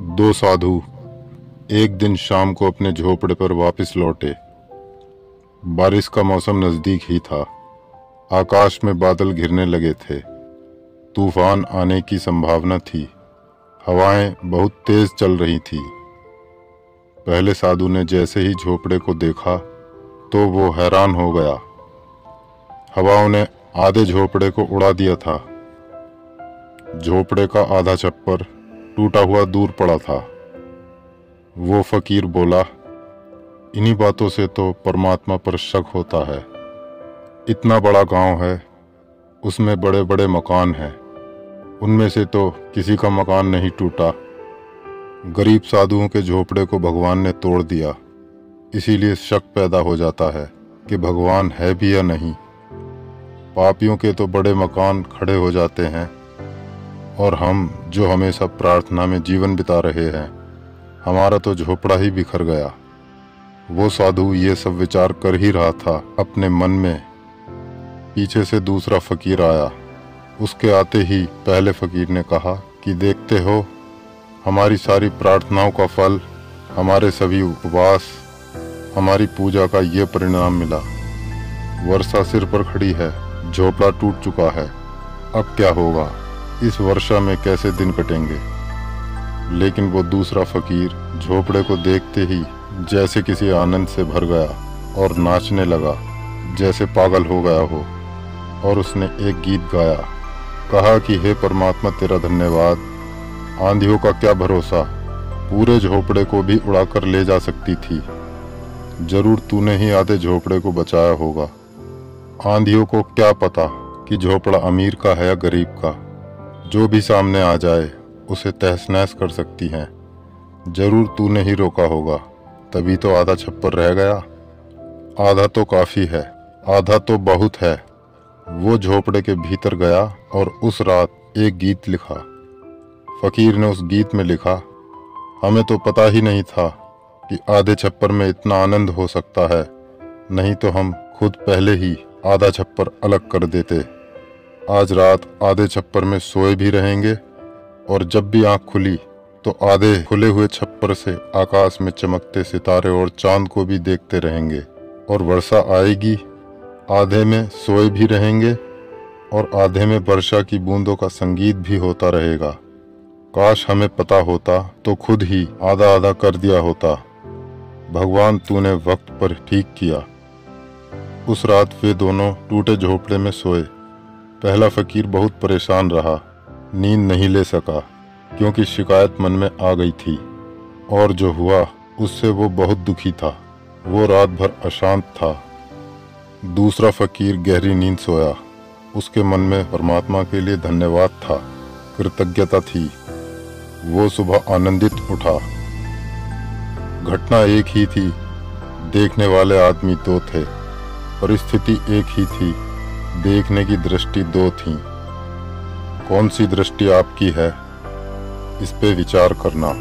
दो साधु एक दिन शाम को अपने झोपड़े पर वापस लौटे। बारिश का मौसम नज़दीक ही था। आकाश में बादल घिरने लगे थे। तूफान आने की संभावना थी। हवाएं बहुत तेज चल रही थी। पहले साधु ने जैसे ही झोपड़े को देखा तो वो हैरान हो गया। हवाओं ने आधे झोपड़े को उड़ा दिया था। झोपड़े का आधा छप्पर टूटा हुआ दूर पड़ा था। वो फकीर बोला, इन्हीं बातों से तो परमात्मा पर शक होता है। इतना बड़ा गांव है, उसमें बड़े बड़े मकान हैं, उनमें से तो किसी का मकान नहीं टूटा। गरीब साधुओं के झोपड़े को भगवान ने तोड़ दिया। इसीलिए शक पैदा हो जाता है कि भगवान है भी या नहीं। पापियों के तो बड़े मकान खड़े हो जाते हैं, और हम जो हमेशा प्रार्थना में जीवन बिता रहे हैं, हमारा तो झोपड़ा ही बिखर गया। वो साधु ये सब विचार कर ही रहा था अपने मन में। पीछे से दूसरा फकीर आया। उसके आते ही पहले फकीर ने कहा कि देखते हो, हमारी सारी प्रार्थनाओं का फल, हमारे सभी उपवास, हमारी पूजा का ये परिणाम मिला। वर्षा सिर पर खड़ी है, झोपड़ा टूट चुका है। अब क्या होगा? इस वर्षा में कैसे दिन कटेंगे? लेकिन वो दूसरा फकीर झोपड़े को देखते ही जैसे किसी आनंद से भर गया और नाचने लगा, जैसे पागल हो गया हो। और उसने एक गीत गाया, कहा कि हे परमात्मा तेरा धन्यवाद। आंधियों का क्या भरोसा, पूरे झोपड़े को भी उड़ाकर ले जा सकती थी। जरूर तूने ही आधे झोपड़े को बचाया होगा। आंधियों को क्या पता कि झोपड़ा अमीर का है या गरीब का। जो भी सामने आ जाए उसे तहस नहस कर सकती हैं। जरूर तूने ही रोका होगा, तभी तो आधा छप्पर रह गया। आधा तो काफी है, आधा तो बहुत है। वो झोपड़े के भीतर गया और उस रात एक गीत लिखा। फकीर ने उस गीत में लिखा, हमें तो पता ही नहीं था कि आधे छप्पर में इतना आनंद हो सकता है, नहीं तो हम खुद पहले ही आधा छप्पर अलग कर देते। आज रात आधे छप्पर में सोए भी रहेंगे, और जब भी आंख खुली तो आधे खुले हुए छप्पर से आकाश में चमकते सितारे और चांद को भी देखते रहेंगे। और वर्षा आएगी, आधे में सोए भी रहेंगे, और आधे में वर्षा की बूंदों का संगीत भी होता रहेगा। काश हमें पता होता तो खुद ही आधा आधा कर दिया होता। भगवान तूने वक्त पर ठीक किया। उस रात वे दोनों टूटे झोपड़े में सोए। पहला फकीर बहुत परेशान रहा, नींद नहीं ले सका, क्योंकि शिकायत मन में आ गई थी, और जो हुआ उससे वो बहुत दुखी था। वो रात भर अशांत था। दूसरा फकीर गहरी नींद सोया। उसके मन में परमात्मा के लिए धन्यवाद था, कृतज्ञता थी। वो सुबह आनंदित उठा। घटना एक ही थी, देखने वाले आदमी दो थे। परिस्थिति एक ही थी, देखने की दृष्टि दो थीं। कौन सी दृष्टि आपकी है, इस पे विचार करना।